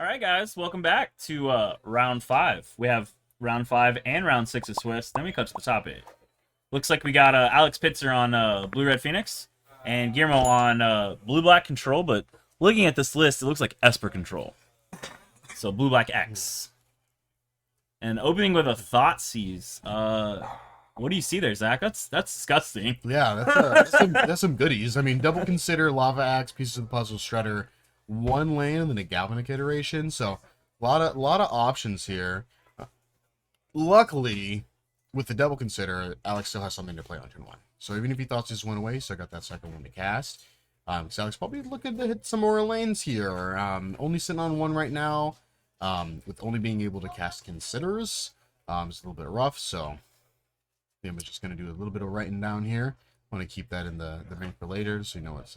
All right, guys, welcome back to round 5. We have round 5 and round 6 of Swiss. Then we cut to the top 8. Looks like we got Alex Pitzer on Blue-Red Phoenix and Guillermo on Blue-Black Control, but looking at this list, it looks like Esper Control. So Blue-Black X. And opening with a Thoughtseize. What do you see there, Zach? That's disgusting. Yeah, that's some goodies. I mean, double consider, lava axe, pieces of the puzzle, shredder, one land, and then a galvanic iteration. So a lot of options here. Luckily, with the double consider, Alex still has something to play on turn 1. So even if he thought this went away, so I got that second one to cast. So Alex probably looking to hit some more lanes here. Only sitting on 1 right now. With only being able to cast considers, it's a little bit rough. So I'm just going to do a little bit of writing down here. I want to keep that in the bank for later, so you know what's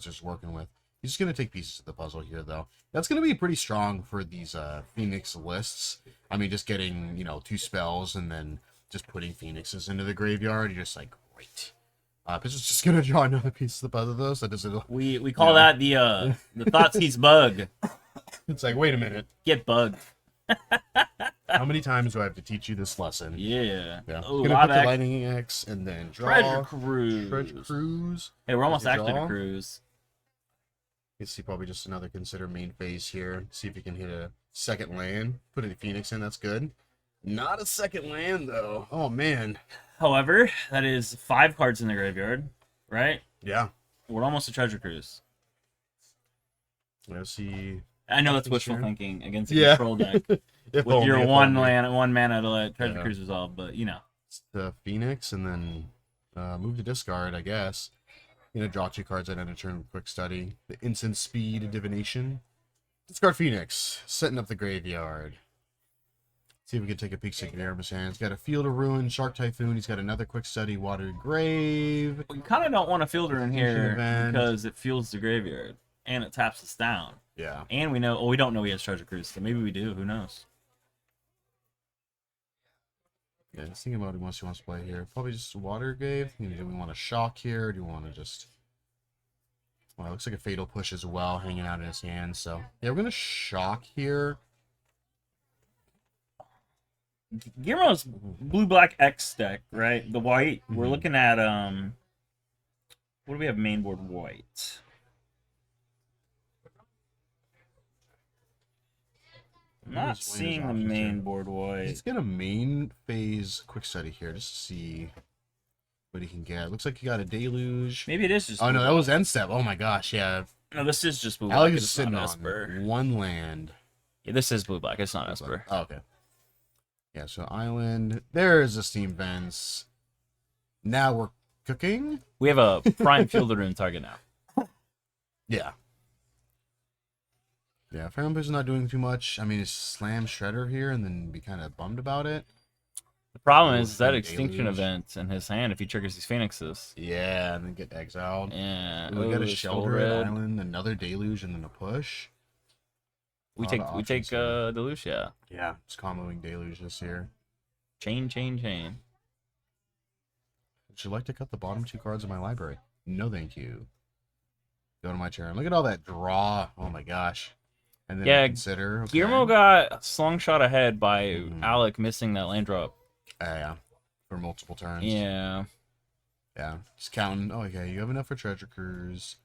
just working with. He's just going to take pieces of the puzzle here, though. That's going to be pretty strong for these Phoenix lists. I mean, just getting, 2 spells and then just putting Phoenixes into the graveyard. You're just like, great. Pitcher's just going to draw another piece of the puzzle, though. So We call that the Thoughtseize bug. It's like, wait a minute. Get bugged. How many times do I have to teach you this lesson? Yeah. Oh, Gonna put the Lightning X and then draw. Treasure Cruise. Treasure Cruise. Hey, we're almost actually Draw. to cruise. You see probably just another consider main phase here. See if you can hit a second land. Put a Phoenix in, that's good. Not a second land, though. Oh, man. However, that is 5 cards in the graveyard, right? Yeah. We're almost a Treasure Cruise. Let's see. I know that's wishful Sure. thinking against a control deck. If With only, your if one only. mana to let Treasure Yeah. Cruise resolve, but It's the Phoenix and then move to discard, I guess. Draw 2 cards at end of turn with quick study. The instant speed divination. Discard Phoenix. Setting up the graveyard. See if we can take a peek at Guillermo's hand. He's got a Field of Ruin, Shark Typhoon. He's got another quick study, Watered Grave. we kind of don't want a fielder in here Event. because it fuels the graveyard and it taps us down. Yeah. And we know, we don't know he has Treasure Cruise, so maybe we do. Who knows? Yeah, just thinking about what he wants to play here. Probably just Water Grave. Do we want a Shock here? Or do you want to just... Well, it looks like a Fatal Push as well, hanging out in his hand. So, yeah, we're going to Shock here. Guillermo's Blue-Black X deck, right? The white. We're Mhm. looking at, what do we have mainboard white? I'm not Just weighing his seeing the options here. main board white. Let's get a main phase quick study here just to see what he can get. Looks like he got a Deluge. Maybe it is just. Oh, no, that Blue-Black. was end step. Oh, my gosh, yeah. No, this is just blue black. Alex is It's sitting not on Esper. 1 land. Yeah, this is blue black. It's not Esper. Oh, okay. Yeah, so Island. There's the Steam Vents. Now we're cooking. We have a prime fielder in target now. Yeah. Yeah, Phantom Push is not doing too much. I mean, it's Slam Shredder here and then be kind of bummed about it. The problem Ooh, is that some extinction deluge. event in his hand if he triggers these phoenixes. Yeah, and then get exiled. Yeah. We got Ooh, a Shelter at Red. Island, another Deluge, and then a push. We Lot take of we take options here. Deluge, yeah. Yeah, it's comboing Deluge this year. Chain, chain, chain. Would you like to cut the bottom 2 cards of my library? No, thank you. Go to my turn. Look at all that draw. Oh my gosh. And then Yeah, consider. Okay. Guillermo got slung shot ahead by Mhm. Alec missing that land drop. Yeah, for multiple turns. Yeah. Yeah, just counting. Oh, okay, you have enough for Treasure Cruise.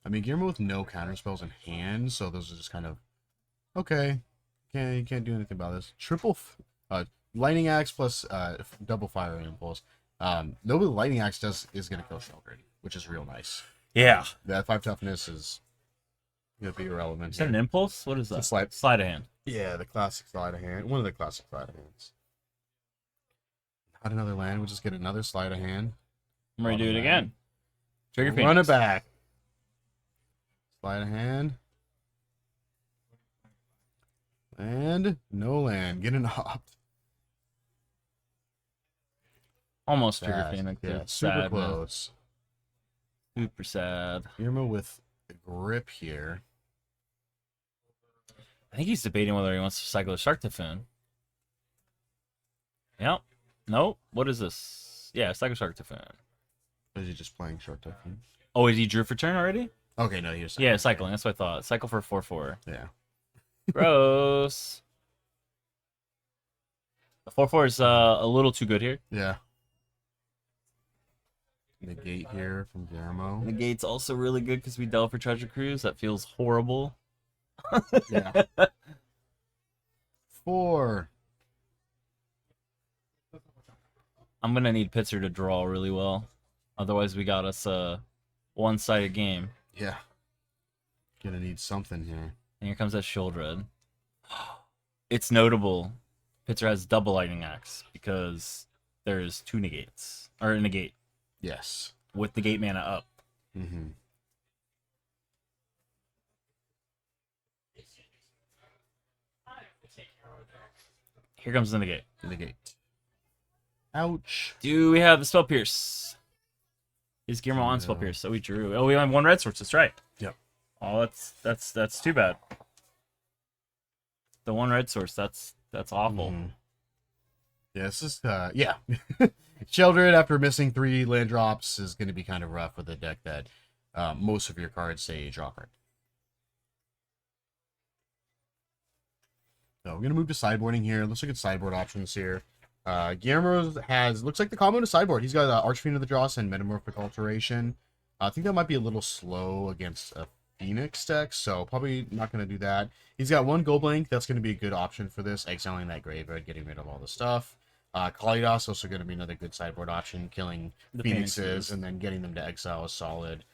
I mean, Guillermo with no counter spells in hand, so those are just kind of okay. You can't do anything about this. Lightning Axe plus double Fire Impulse. No, but the Lightning Axe is gonna kill Shelter, which is real nice. Yeah. That 5 toughness is gonna be irrelevant. Is that here. an impulse? What is that? It's a slide. Sleight of hand. Yeah, the classic sleight of hand. One of the classic sleight of hands. Not another land. We'll just get another sleight of hand. I'm ready to do it Bottom again. Trigger Run Phoenix. it back. Sleight of hand. And no land. Get an opt. Almost Trigger Sad. Phoenix. Yeah, It's super sad, man. close. Super sad. Guillermo with a grip here. I think he's debating whether he wants to cycle a Shark Typhoon. Yep. Nope. What is this? Yeah, cycle Shark Typhoon. Or is he just playing Shark Typhoon? Oh, is he drew for turn already? Okay, no, he was Yeah, cycling. cycling. That's what I thought. Cycle for 4/4. Yeah. Gross. The 4/4 is a little too good here. Yeah. Negate here from Guillermo. Negate's also really good because we delve for Treasure Cruise. That feels horrible. Yeah. 4. I'm gonna need Pitzer to draw really well. Otherwise, we got us a one-sided game. Yeah. Gonna need something here. And here comes that Shieldred. It's notable. Pitzer has double Lightning Axe because there's 2 negates. Or a negate. Yes. With the gate mana up. Mm-hmm. Here comes the negate. Negate. Ouch. Do we have the Spell Pierce? Is Guillermo on Spell No. Pierce? Oh, we drew. Oh, we have 1 red source. That's right. Yep. Oh, that's too bad. The 1 red source. That's awful. Mhm. Yeah, this is yeah. Sheldred, after missing 3 land drops, is going to be kind of rough with a deck that most of your cards say draw card. So we're gonna move to sideboarding here. Let's look at sideboard options here. Guillermo looks like the combo to sideboard. He's got Archfiend of the Dross and Metamorphic Alteration. I think that might be a little slow against a Phoenix deck, so probably not going to do that. He's got 1 Goblink. That's going to be a good option for this, exiling that graveyard, getting rid of all the stuff. Kalidas also going to be another good sideboard option, killing The Phoenixes and then getting them to exile is solid.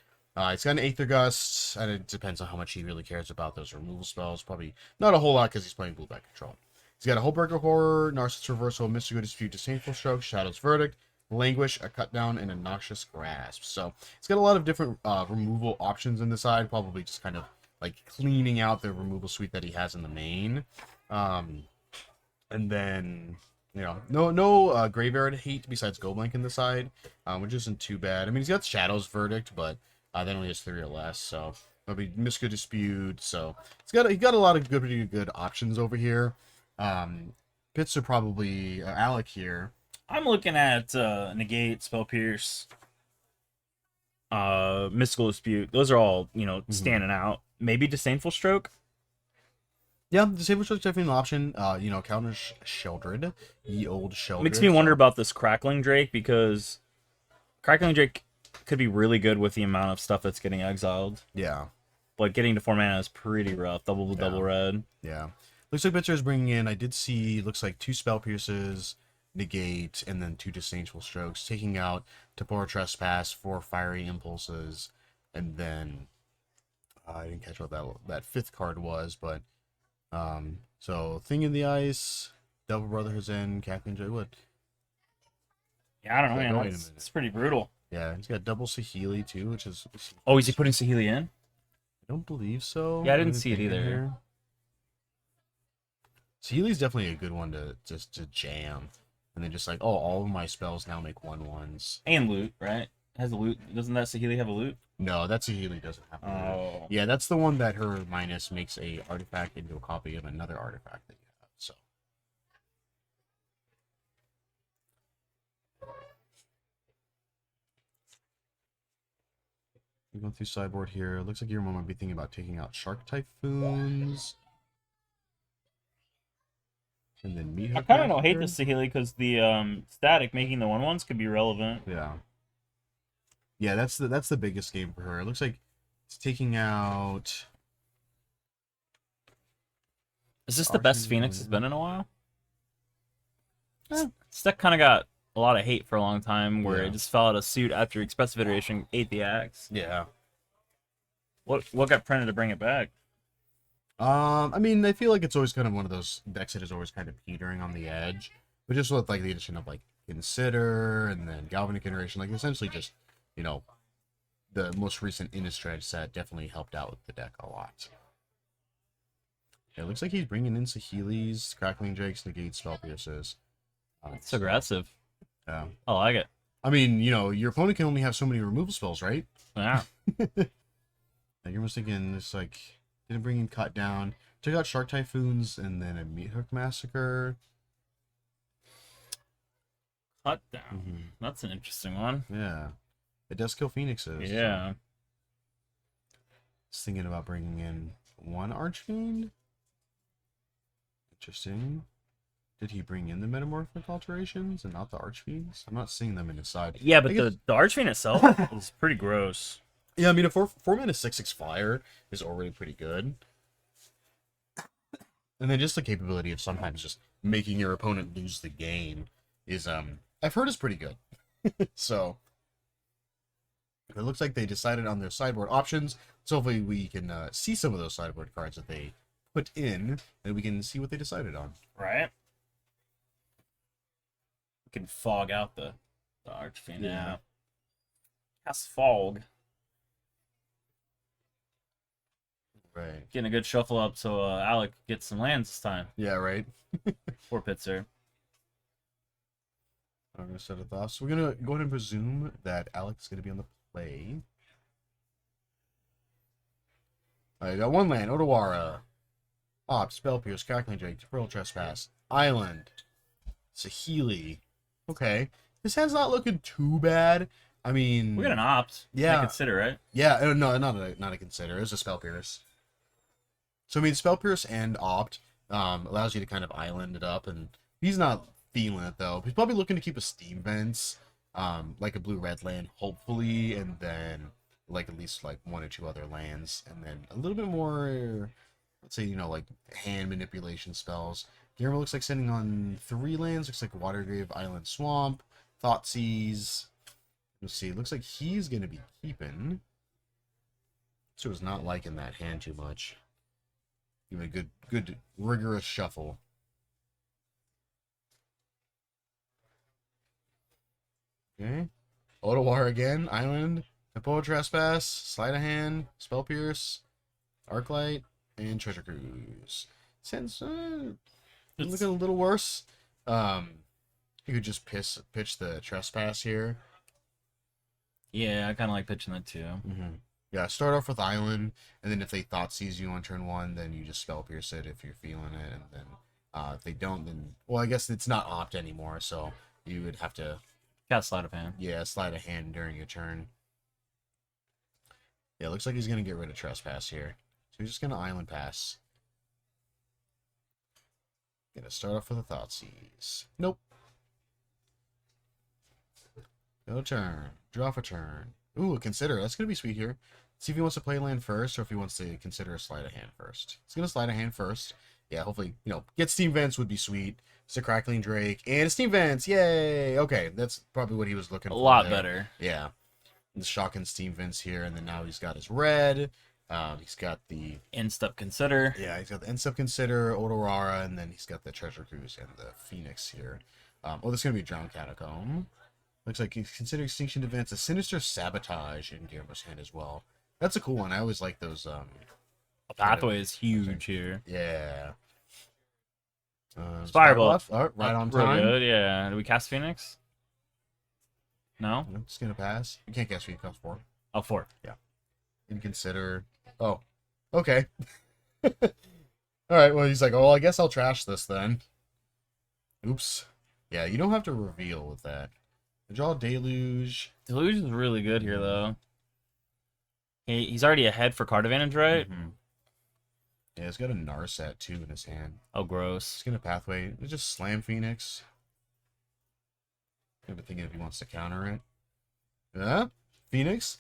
He's got an Aether Gust, and it depends on how much he really cares about those removal spells. Probably not a whole lot because he's playing Blueback Control. He's got a Hullbreaker Horror, Narcissus Reversal, Mystical Dispute, Disdainful Stroke, Shadow's Verdict, Languish, a Cut Down, and a Noxious Grasp. So it's got a lot of different removal options in the side, probably just kind of like cleaning out the removal suite that he has in the main. And then, you know, no graveyard hate besides Goblink in the side, which isn't too bad. I mean, he's got Shadow's Verdict, but then only has 3 or less, so that'll be Mystical Dispute. So he got a lot of pretty good options over here. Pits are probably Alec here. I'm looking at Negate, Spell Pierce, Mystical Dispute. Those are all, you know, standing out. Maybe Disdainful Stroke. Yeah, Disdainful Stroke's definitely an option. You know, counters Sheldred, ye old Sheldred. Makes me wonder about this Crackling Drake because Crackling Drake could be really good with the amount of stuff that's getting exiled. Yeah. But getting to 4 mana is pretty rough. Double blue, double red. Yeah. Looks like Pitcher is bringing in, I did see, looks like 2 Spell Pierces, Negate, and then 2 Disdainful Strokes, taking out Temporal Trespass, 4 Fiery Impulses, and then, I didn't catch what that 5th card was, but, so, Thing in the Ice, Devil Brotherhood's in, Captain J. Wood. Yeah, I don't know, Wait a man. minute. It's pretty brutal. Yeah, he's got double Saheeli too, which is... Oh, is he putting Saheeli in? I don't believe so. Yeah, I didn't see it think in either. here. Saheeli's definitely a good one to just to jam. And then just like, oh, all of my spells now make 1/1s. And loot, right? Has a loot. Doesn't that Saheeli have a loot? No, that Saheeli doesn't have to. Oh. Yeah, that's the one that her minus makes a artifact into a copy of another artifact that you have. So we're going through sideboard here. Looks like your mom might be thinking about taking out Shark Typhoons. And then Meat I kind of don't hate this Saheeli because the static making the 1/1s could be relevant. Yeah. Yeah, that's the biggest game for her. It looks like it's taking out... Is this the best Archie Phoenix has Williams. been in a while? This deck kind of got a lot of hate for a long time, where Yeah. it just fell out of suit after Expressive Iteration ate the axe. Yeah. What got printed to bring it back? I mean, I feel like it's always kind of one of those decks that is always kind of teetering on the edge. But just with like the addition of like Consider and then Galvanic Iteration, like essentially just, you know, the most recent Innistrad set definitely helped out with the deck a lot. Yeah, it looks like he's bringing in Saheeli's, Crackling Drakes, Negate, Spell Pierces. It's aggressive. Yeah. I like it. I mean, you know, your opponent can only have so many removal spells, right? Yeah. Like, you're almost thinking it's like, didn't bring in Cut Down, took out Shark Typhoons, and then a Meat Hook Massacre. Cut down. That's an interesting one. Yeah. It does kill Phoenixes. Yeah. Just thinking about bringing in one Archfiend. Interesting. Did he bring in the metamorphic alterations and not the Archfiends? I'm not seeing them in his side. Yeah, but the Archfiend itself is pretty gross. Yeah, I mean, a 4-mana 6/6 flyer is already pretty good. And then just the capability of sometimes just making your opponent lose the game is, I've heard is pretty good. So, it looks like they decided on their sideboard options. So hopefully we can see some of those sideboard cards that they put in, and we can see what they decided on. Right? We can fog out the Archfiend now. Cast Fog. Right. Getting a good shuffle up so Alec gets some lands this time. Yeah, right. Poor Pitzer. I'm going to set it off. So we're going to go ahead and presume that Alex is going to be on the play. I got one land, Otawara. Opt, Spell Pierce, Crackling Drake, Temporal Trespass, Island, Saheeli. Okay. This hand's not looking too bad. I mean... We got an Opt. Yeah. I consider, right? Yeah, no, not a consider. It's a Spell Pierce. So, I mean, Spell Pierce and Opt allows you to kind of island it up, and he's not feeling it, though. He's probably looking to keep a Steam Vents, like a blue-red land, hopefully, and then, like, at least, like, one or two other lands, and then a little bit more, let's say, you know, like, hand manipulation spells. Guillermo looks like sitting on 3 lands. Looks like Watergrave, Island, Swamp, Thoughtseize. Let's see. It looks like he's going to be keeping. So it's not liking that hand too much. Give it a good, rigorous shuffle. Okay. Otawara again. Island. Temporal Trespass. Sleight of Hand. Spell Pierce. Arclight. And Treasure Cruise. Since it's looking a little worse. You could just pitch the Trespass here. Yeah, I kind of like pitching that too. Mm-hmm. Yeah, start off with Island, and then if they Thoughtseize you on turn 1, then you just Spell Pierce it if you're feeling it, and then if they don't, then... Well, I guess it's not Opt anymore, so you would have to... Cast Sleight of Hand. Yeah, Sleight of Hand during your turn. Yeah, looks like he's going to get rid of Trespass here. So he's just going to Island Pass. Gonna start off with a Thoughtseize. Nope. No turn. Draw for turn. Ooh, a Consider. That's gonna be sweet here. See if he wants to play land first or if he wants to consider a Sleight of Hand first. He's gonna Sleight of Hand first. Yeah, hopefully, you know, get Steam Vents would be sweet. It's a Crackling Drake and Steam Vents. Yay! Okay, that's probably what he was looking for. A lot there. better. Yeah. The shocking Steam Vents here, and then now he's got his red. He's got the Instep Consider. Yeah, he's got the Instep Consider, Otawara, and then he's got the Treasure Cruise and the Phoenix here. Oh, this is gonna be Drowned Catacomb. Looks like he's considering Extinction Events, a Sinister Sabotage in Guillermo's hand as well. That's a cool one. I always like those. Pathway is huge here. Yeah. Spireball. Oh, right on Real time. good, yeah. Do we cast Phoenix? No? I'm just gonna pass. You can't cast Phoenix, cost 4. Oh, 4. Yeah. And consider. Oh, okay. All right. Well, he's like, oh, I guess I'll trash this then. Oops. Yeah, you don't have to reveal with that. Draw Deluge. Deluge is really good here, though. He's already ahead for card advantage, right? Mm-hmm. Yeah, he's got a Narset too in his hand. Oh, gross. He's gonna Pathway. Just slam Phoenix. Kind of thinking if he wants to counter it. Yeah, Phoenix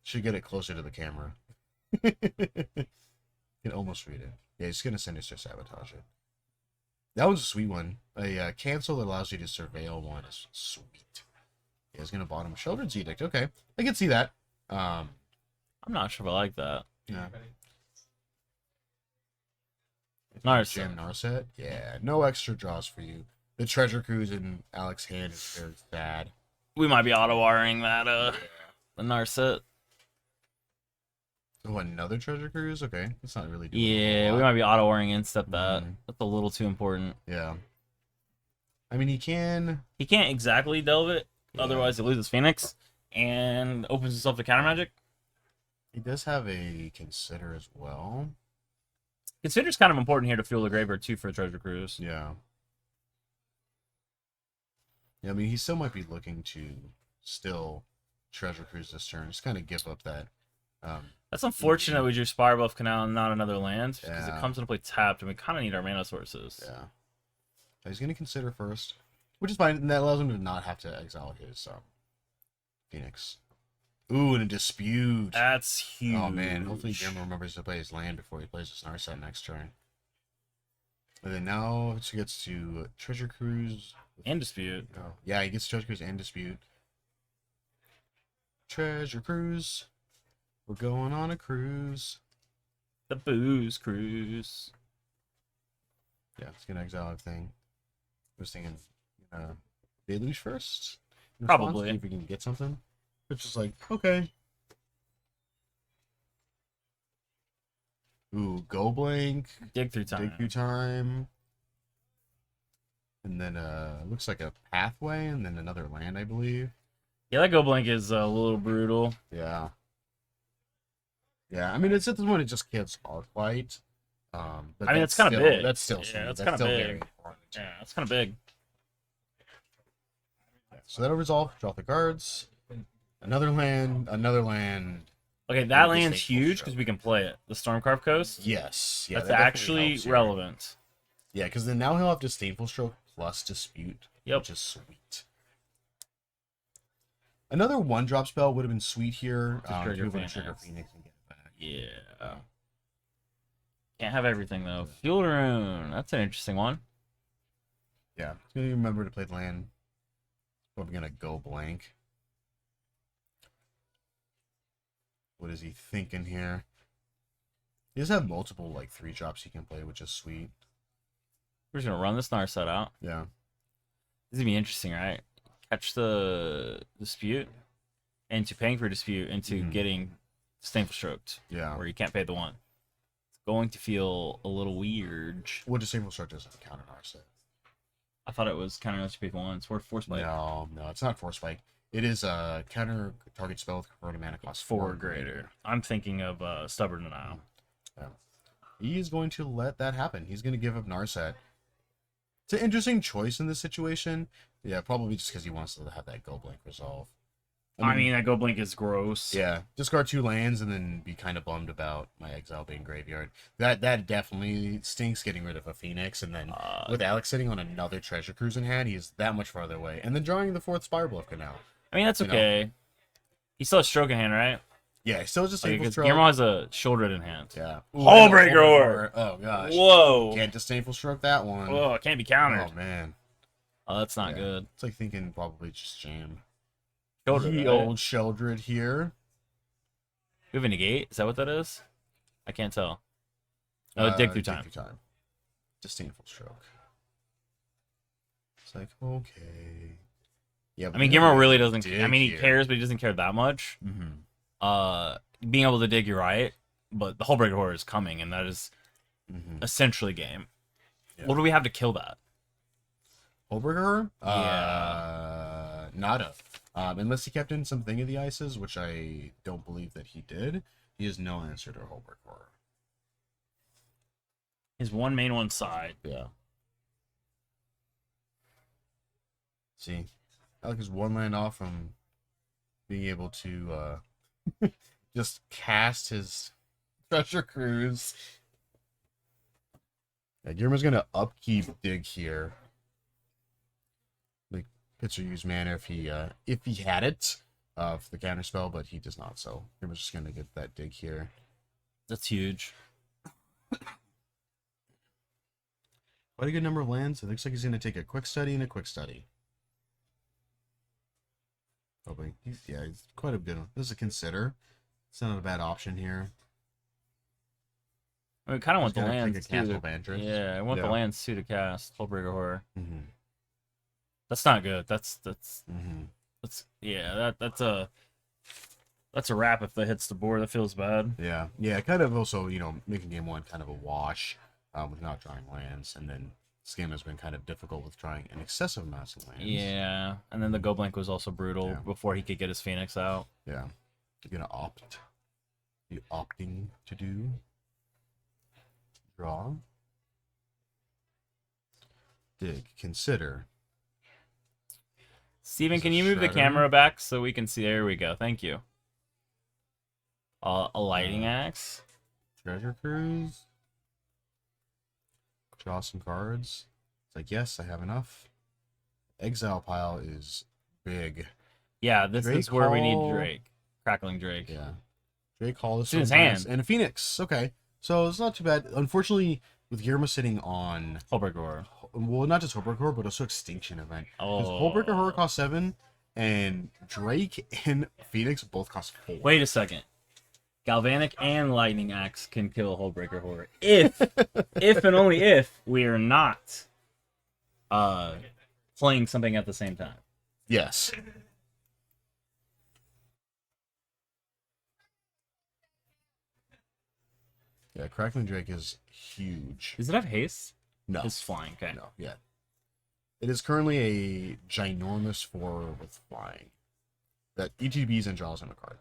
should get it closer to the camera. Can almost read it. Yeah, he's gonna Sinister Sabotage it. That was a sweet one. A cancel that allows you to surveil one is sweet. Yeah, he's gonna bottom Sheldon's Edict. Okay, I can see that. I'm not sure if I like that. Yeah. Narset. Jam Narset. Yeah, no extra draws for you. The Treasure Cruise in Alex's hand is very bad. We might be auto-wiring that, the Narset. Oh, another Treasure Cruise? Okay, that's not really doing Yeah, a we lot. might be auto-wiring Instep that. Mhm. That's a little too important. Yeah. I mean, he can... He can't exactly delve it, Yeah. otherwise he loses Phoenix, and opens himself to counter magic. He does have a Consider as well. Consider's kind of important here to fuel the graveyard, too, for a Treasure Cruise. Yeah. Yeah, I mean, he still might be looking to still Treasure Cruise this turn. Just kind of give up that That's unfortunate we drew Spire Bluff Canal and not another land, because it Yeah. comes into play tapped, and we kind of need our mana sources. Yeah. He's going to consider first, which is fine. And that allows him to not have to exile his Phoenix. Ooh, and a dispute. That's huge. Oh, man. Hopefully Guillermo remembers to play his land before he plays his Narset next turn. And then now he gets to Treasure Cruise. And Dispute. Oh, yeah, he gets Treasure Cruise and Dispute. Treasure Cruise. We're going on a cruise. The Booze Cruise. Yeah, it's going to exile everything. I was thinking, Deluge first? Probably. See if we can get something. It's just like, okay. Ooh, go blank. Dig through time. Dig through time. And then looks like a pathway and then another land, I believe. Yeah, that Go Blank is a little brutal. Yeah. Yeah, I mean, it's at this point it just kills Arclight. But I mean, it's kind of big. That's still sweet. Yeah, it's That's kind of still big. very important. Yeah, it's kind of big. So that'll resolve. Draw the cards. Another land. Another land. Okay, that With the land's Stateful huge Stroke. because we can play it. The Stormcarved Coast. Yes. Yeah, That's that definitely actually helps here. relevant. Yeah, because then now he'll have Disdainful Stroke plus Dispute. Yep. Which is sweet. Another 1-drop spell would have been sweet here. To trigger move on to Phoenix. Trigger Phoenix and get it back. Yeah. Can't have everything though. Fuel Rune. That's an interesting one. Yeah. He's going to remember to play the land. Probably going to go blank. What is he thinking here? He does have multiple, 3-drops he can play, which is sweet. We're just gonna run this Narset out. Yeah. This is gonna be interesting, right? Catch the Dispute into paying for Dispute into getting Disdainful Stroked. Yeah. Where you can't pay the one. It's going to feel a little weird. Well, Disdainful Stroke doesn't counter Narset. I thought it was counter unless you paid one. It's worth Force Spike. No, it's not Force Spike. It is a counter target spell with converted mana cost 4 or greater. I'm thinking of Stubborn Denial. Yeah. He is going to let that happen. He's going to give up Narset. It's an interesting choice in this situation. Yeah, probably just because he wants to have that go blank resolve. I mean, that Go Blink is gross. Yeah, discard 2 lands and then be kind of bummed about my exile being graveyard. That definitely stinks, getting rid of a Phoenix, and then with Alex sitting on another Treasure Cruise in hand, he's that much farther away. And then drawing the 4th Spire Bluff Canal. I mean, that's okay. He still has Stroke in hand, right? Yeah, still just Like, Disdainful because Stroke. Guillermo has a Shoulder in hand. Yeah. Hullbreaker Ore. Oh gosh. Whoa. Can't Disdainful Stroke that one. Whoa, it can't be countered. Oh man. Oh, that's not Yeah. good. It's like thinking probably just jam. Shoulder, The right? old Sheldred here. We have a negate? Is that what that is? I can't tell. Oh, dig through time. Disdainful Stroke. It's like, okay. Yeah, I mean, Guillermo really doesn't. dig I mean, he here. cares, but he doesn't care that much. Being able to dig, you're right. But the Hullbreaker Horror is coming, and that is essentially game. Yeah. What do we have to kill that? Hullbreaker? Yeah. Nada. Unless he kept in something of the ices, which I don't believe that he did. He has no answer to Hullbreaker. His one main, one side. Yeah. See, Alec is 1 land off from being able to just cast his Treasure Cruise. Yeah, Guillermo's gonna upkeep dig here. Like pitcher use mana if he had it for the counter spell, but he does not. So Guillermo's just gonna get that dig here. That's huge. Quite a good number of lands. It looks like he's gonna take a quick study and a quick study. Probably. He's quite a good one. This is a consider. It's not a bad option here. I mean, we kind of want He's the gonna take lands a Castle too. of Vantress. Yeah, I want the Yeah. lands too to cast Hullbreaker Horror. Mm-hmm. That's not good. That's Mm-hmm. yeah. That's a wrap if that hits the board. That feels bad. Yeah. Yeah. Kind of also, making game 1 kind of a wash with not drawing lands. And then this game has been kind of difficult with drawing an excessive amount of lands. Yeah, and then the Go Blank was also brutal Yeah. before he could get his Phoenix out. Yeah. You're going to opt. You opting to do. Draw. Dig. Consider. Steven, Is can it you move the Shredder? camera back so we can see? There we go. Thank you. A lightning axe. Treasure Cruise. Draw some cards. It's like, yes, I have enough. Exile pile is big. Yeah, this Drake is where we need Hall. Drake. Crackling Drake. Yeah. Drake Hall is It's in his so nice. hand. And a Phoenix. Okay. So it's not too bad. Unfortunately, with Guillermo sitting on, Hullbreaker Horror. well, not just Hullbreaker Horror, but also Extinction Event. Because Oh. Hullbreaker Horror costs 7, and Drake and Phoenix both cost 4. Wait a second. Galvanic and Lightning Axe can kill Hullbreaker Horror. If and only if we are not playing something at the same time. Yes. Yeah, Crackling Drake is huge. Does it have haste? No. It's flying. Okay. No, yeah. It is currently a ginormous 4 with flying. That ETBs and draws him a card.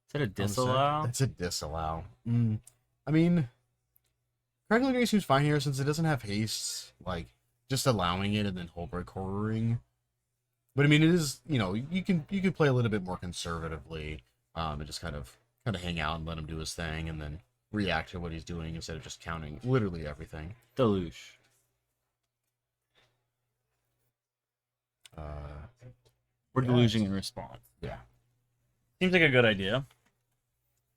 Is that a disallow? That's a disallow. I mean, Crackling Drake seems fine here since it doesn't have haste. Like, just allowing it and then Hullbreak Horroring. But I mean, it is, you know, you can play a little bit more conservatively, and just kind of hang out and let him do his thing, and then react to what he's doing instead of just counting literally everything. Deluge. We're deluging in response. Yeah. Seems like a good idea.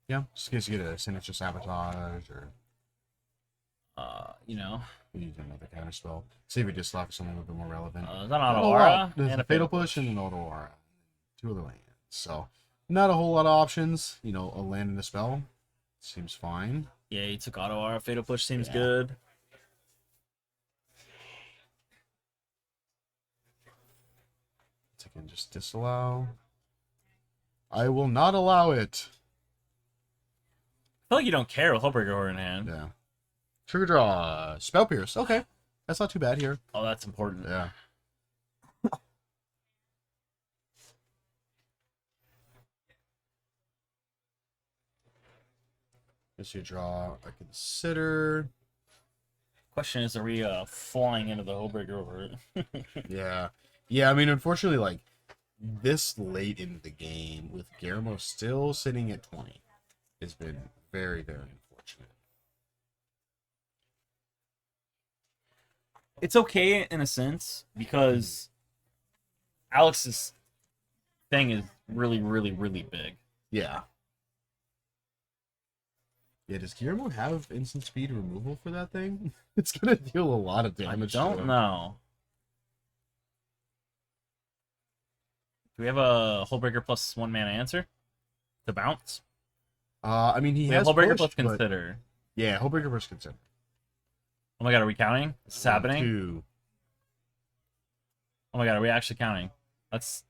Yeah, just in case you get a Sinister Sabotage, or You know. we use another counter spell. Save your Dislike for something a little bit more relevant. Is that Auto Not a Aura? lot. There's And a Fatal Push and an Auto Aura. 2 other lands. So, not a whole lot of options. You know, a land and a spell seems fine. Yeah, he took Auto Aura. Fatal Push seems Yeah. good. I can just disallow. I will not allow it. I feel like you don't care with Hullbreaker Horror in hand. Yeah. Trigger draw. Spell Pierce. Okay. That's not too bad here. Oh, that's important. Yeah. Guess you draw a Consider. Question is, are we flying into the Hullbreaker Horror? Yeah. Yeah, I mean, unfortunately, like, this late into the game, with Guillermo still sitting at 20, has been very, very unfortunate. It's okay in a sense because Alex's thing is really, really, really big. Yeah. Yeah, does Guillermo have instant speed removal for that thing? It's gonna deal a lot of damage. I don't know. Do we have a Hullbreaker plus 1 mana answer to bounce? I mean, he We have has Hullbreaker pushed, plus but- Consider. Yeah, Hullbreaker plus Consider. Oh my god, are we counting? Is this happening? 2. Oh my god, are we actually counting? Let's.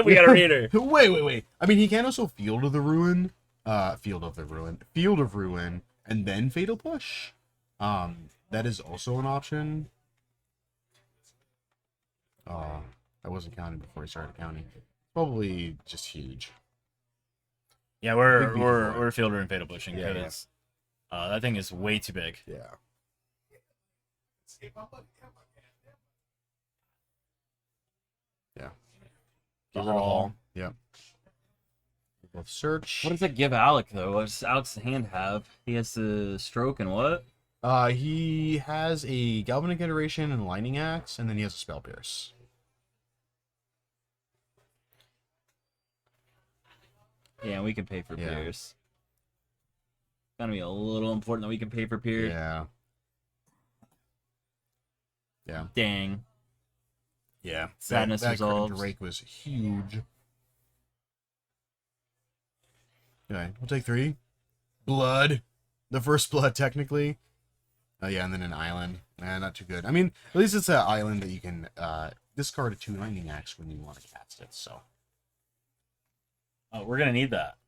We got a reader. Wait. I mean, he can also Field of the Ruin, and then Fatal Push. That is also an option. I wasn't counting before I started counting. Probably just huge. Yeah, Big we're fielder and fatal pushing Yeah, because that thing is way too big. Yeah. Yeah. The Get rid of Hall. Hall. Yep. Both search. What does that give Alec though? What does Alex's hand have? He has the stroke and what? He has a Galvanic Iteration and Lightning Axe, and then he has a Spell Pierce. Yeah, we can pay for Yeah. Pierce. Gonna be a little important that we can pay for Pierce. Yeah. Yeah. Dang. Yeah. Sadness that resolves. Drake was huge. Okay, we'll take 3. Blood. The first blood, technically. Yeah, and then an island. Not too good. I mean, at least it's an island that you can discard a 2 Lightning Axe when you want to cast it, so. We're gonna need that.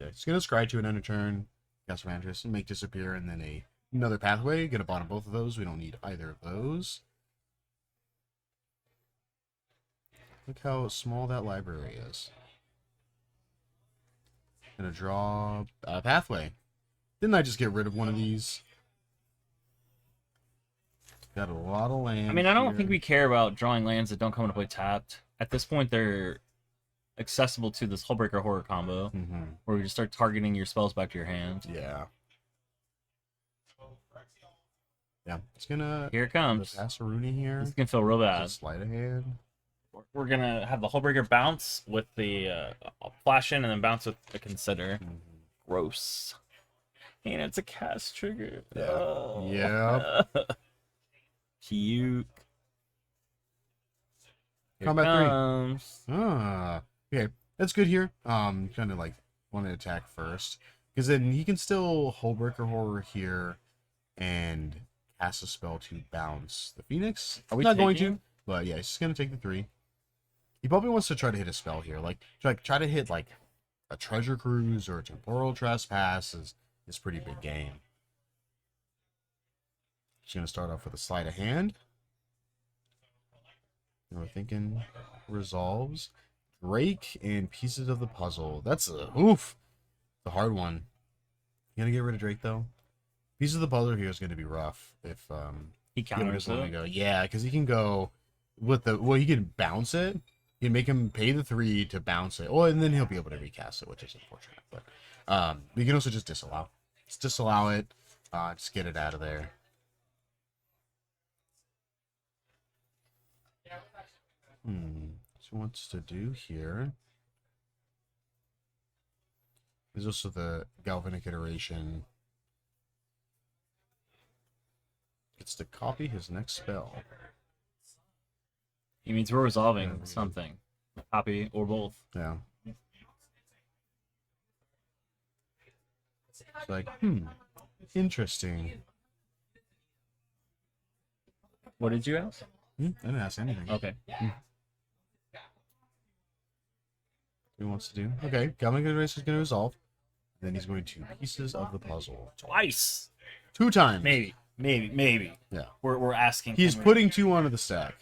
Yeah, it's going to scry to an end of turn, cast Mantis, and make disappear, and then another pathway. Get a bottom both of those. We don't need either of those. Look how small that library is. Gonna draw a pathway. Didn't I just get rid of one of these? got a lot of land. I mean, I don't here. think we care about drawing lands that don't come into play tapped. At this point, they're accessible to this Hullbreaker Horror combo, where we just start targeting your spells back to your hand. Yeah. Yeah, it's gonna. Here it comes. Pass a Rooney here. It's gonna feel real bad. Sleight of hand. We're gonna have the Hullbreaker bounce with the flash in, and then bounce with the Consider. Gross. And it's a cast trigger. Yeah. Oh. Yeah. Cute. Combat comes. 3. Okay, that's good here. Kind of like want to attack first, because then he can still Hullbreaker Horror here, and cast a spell to bounce the Phoenix. Are we not going taking? to? But yeah, he's just gonna take the 3. He probably wants to try to hit a spell here, like try to hit like a Treasure Cruise or a Temporal Trespass is pretty big game. He's gonna start off with a sleight of hand. And we're thinking resolves. Drake and pieces of the puzzle. That's a the hard one. You gonna get rid of Drake though? Pieces of the puzzle here is gonna be rough if He counters it. go. Yeah, because he can go with the he can bounce it. You can make him pay the 3 to bounce it. Oh, and then he'll be able to recast it, which is unfortunate. But you can also just disallow. Just disallow it. Just get it out of there. So what wants to do here is also the Galvanic Iteration. Gets to copy his next spell. He means we're resolving something. Copy or both. Yeah. It's like, interesting. What did you ask? I didn't ask anything. Okay. He wants to do. Okay, Galvanic Iteration is going to resolve. Then he's going to pieces of the puzzle. Twice. 2 times. Maybe. Yeah. We're asking. He's putting 2 onto the stack.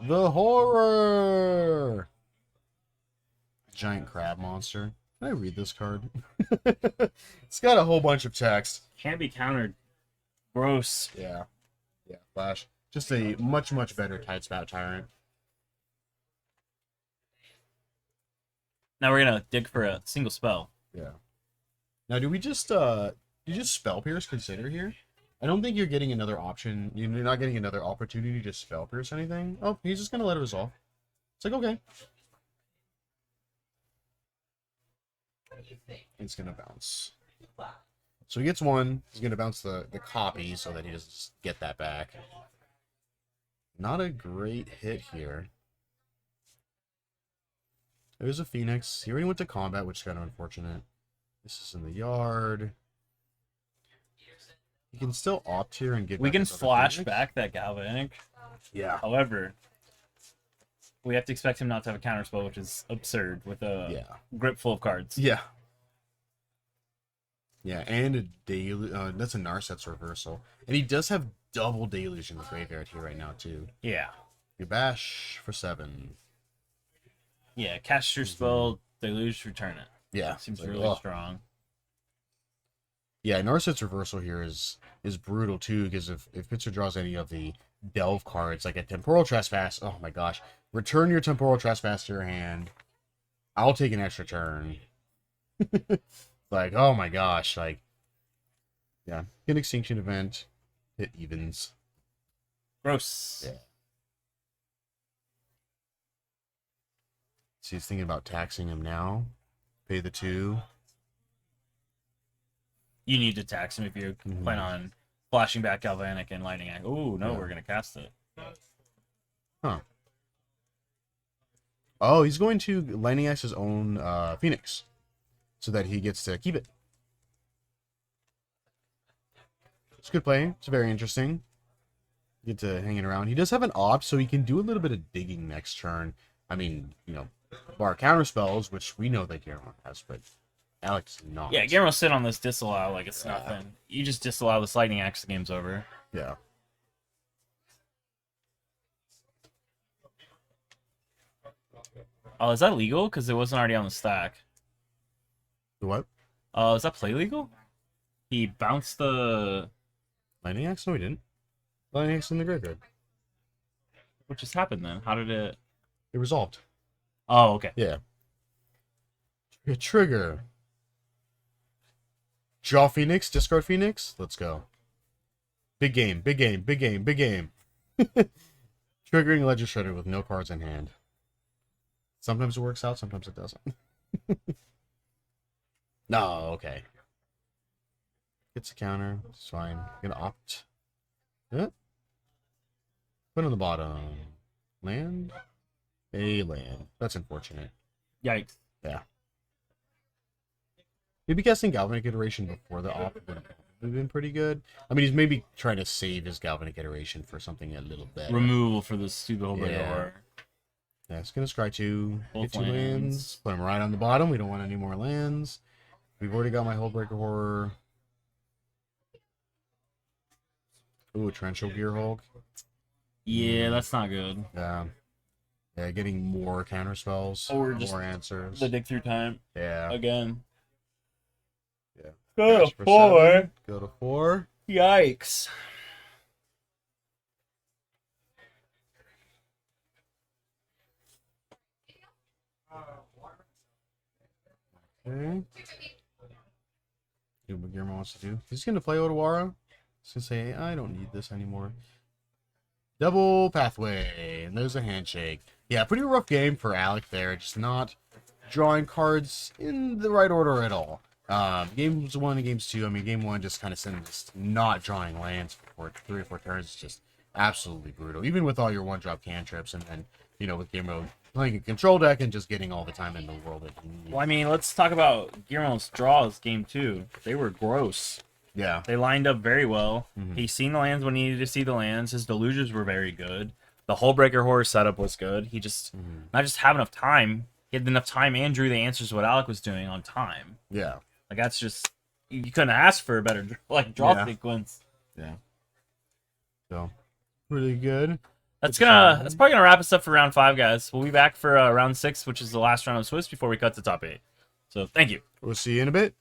The horror. Giant crab monster. Can I read this card? It's got a whole bunch of text. Can't be countered. Gross. Yeah. Yeah, Flash. Just a much, much better tight spout tyrant. Now we're gonna dig for a single spell. Yeah. Now, do we just Spell Pierce consider here? I don't think you're getting another option. You're not getting another opportunity to Spell Pierce anything. Oh, he's just gonna let it resolve. It's like, okay. It's gonna bounce. So he gets 1. He's gonna bounce the copy so that he doesn't just get that back. Not a great hit here. There's a Phoenix. He already went to combat, which is kind of unfortunate. This is in the yard. You can still opt here and get. We back can his other flash Phoenix. back that Galvanic. Yeah. However, we have to expect him not to have a counterspell, which is absurd with a grip full of cards. Yeah. Yeah, and a daily. That's a Narset's reversal, and he does have double deluge in the graveyard here right now too. Yeah. You bash for 7. Yeah, cast your spell, deluge, return it. Yeah, Seems like, really strong. Yeah, Narset's reversal here is brutal too, because if Pitzer draws any of the delve cards, like a Temporal Trespass, oh my gosh, return your Temporal Trespass to your hand. I'll take an extra turn. Like, oh my gosh, like, yeah, get Extinction Event, hit evens. Gross. Yeah. So he's thinking about taxing him now. Pay the 2. You need to tax him if you plan on flashing back Galvanic and Lightning Act. Oh, no, we're going to cast it. Huh. Oh, he's going to Lightning Axe his own Phoenix, so that he gets to keep it. It's a good play. It's very interesting. Get to hanging around. He does have an opt, so he can do a little bit of digging next turn. I mean, you know, bar counter spells, which we know that Guillermo has, but Alex does not. Yeah, Guillermo sit on this disallow like it's nothing. You just disallow this Lightning Axe, the game's over. Yeah. Oh, is that legal? Because it wasn't already on the stack. The what? Is that play legal? He bounced the... Lightning Axe? No, he didn't. Lightning Axe in the graveyard. What just happened then? How did it... It resolved. Oh, okay. Yeah. Trigger. Draw Phoenix, discard Phoenix. Let's go. Big game, big game, big game, big game. Triggering Ledger Shredder with no cards in hand. Sometimes it works out, sometimes it doesn't. No, okay. Gets a counter. It's fine. Gonna opt. Yeah. Put on the bottom. Land. A land. That's unfortunate. Yikes. Yeah. Maybe guessing Galvanic Iteration before the opt would have been pretty good. I mean, he's maybe trying to save his Galvanic Iteration for something a little better. Removal for the stupid whole big Yeah. horror. Yeah, it's gonna scry two. Both Get two lands. Put them right on the bottom. We don't want any more lands. We've already got my Hullbreaker Horror. Ooh, Torrential Gearhulk. Yeah, that's not good. Yeah. Yeah, getting more counter spells. Or just more answers. The dig through time Yeah. again. Yeah. Go Cash to for 4. 7. Go to 4. Yikes. Okay. Do what Guillermo wants to do. He's gonna play Otawara. He's gonna say, I don't need this anymore. Double pathway, and there's a handshake. Yeah, pretty rough game for Alec there. Just not drawing cards in the right order at all. Games 1 and games 2. I mean, game 1 just kind of sending just not drawing lands for 3 or 4 turns. It's just absolutely brutal. Even with all your 1-drop cantrips, and then with Guillermo playing a control deck and just getting all the time in the world that he needs. Well, I mean, let's talk about Guillermo's draws game 2. They were gross. Yeah. They lined up very well. Mhm. He's seen the lands when he needed to see the lands. His delusions were very good. The Hullbreaker Horror setup was good. He just not just have enough time. He had enough time and drew the answers to what Alec was doing on time. Yeah. Like that's just you couldn't ask for a better draw Yeah. sequence. Yeah. So really good. That's probably gonna wrap us up for round 5, guys. We'll be back for round 6, which is the last round of Swiss before we cut to top 8. So thank you. We'll see you in a bit.